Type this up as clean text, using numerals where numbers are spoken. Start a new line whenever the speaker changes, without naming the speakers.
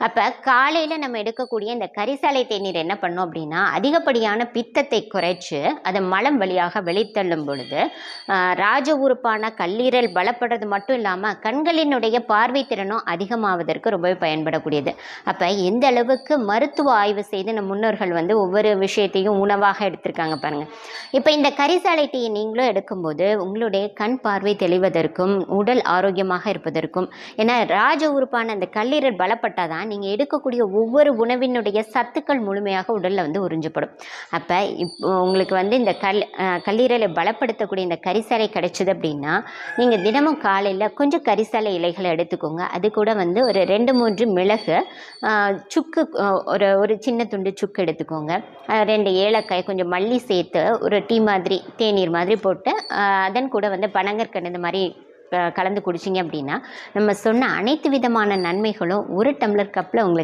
அப்போ காலையில் நம்ம எடுக்கக்கூடிய இந்த கரிசாலை தேநீர் என்ன பண்ணோம் அப்படின்னா, அதிகப்படியான பித்தத்தை குறைச்சி அதை மலம் வழியாக வெளித்தள்ளும் பொழுது ராஜ உறுப்பான கல்லீரல் பலப்படுறது மட்டும் இல்லாமல் கண்களினுடைய பார்வை திறனும் அதிகமாவதற்கு ரொம்பவே பயன்படக்கூடியது. அப்போ எந்த அளவுக்கு மருத்துவ ஆய்வு செய்து நம் முன்னோர்கள் ஒவ்வொரு விஷயத்தையும் உணவாக எடுத்திருக்காங்க பாருங்கள். இப்போ இந்த கரிசாலை டீயை நீங்களும் எடுக்கும்போது உங்களுடைய கண் பார்வை தெளிவதற்கும் உடல் ஆரோக்கியமாக இருப்பதற்கும், ஏன்னா ராஜ உறுப்பான அந்த கல்லீரல் பலப்பட்டால் தான் நீங்கள் எடுக்கக்கூடிய ஒவ்வொரு உணவினுடைய சத்துக்கள் முழுமையாக உடலில் உறிஞ்சப்படும். அப்போ உங்களுக்கு இந்த கல்லீரலை பலப்படுத்தக்கூடிய இந்த கரிசாலை கிடைச்சது அப்படின்னா நீங்கள் தினமும் காலையில் கொஞ்சம் கரிசாலை இலைகளை எடுத்துக்கோங்க. அது கூட ஒரு 2-3 மிளகு, சுக்கு, ஒரு சின்ன துண்டு சுக்கு எடுத்துக்கோங்க, 2 ஏலக்காய், கொஞ்சம் மல்லி சேர்த்து ஒரு டீ மாதிரி தேநீர் மாதிரி போட்டு அதன் கூட பனங்கற்கண்டு இந்த மாதிரி கலந்து குடிச்சிங்க அப்படின்னா நம்ம சொன்ன அனைத்து விதமான நன்மைகளும் ஒரு டம்ளர் கப்பில் உங்களுக்கு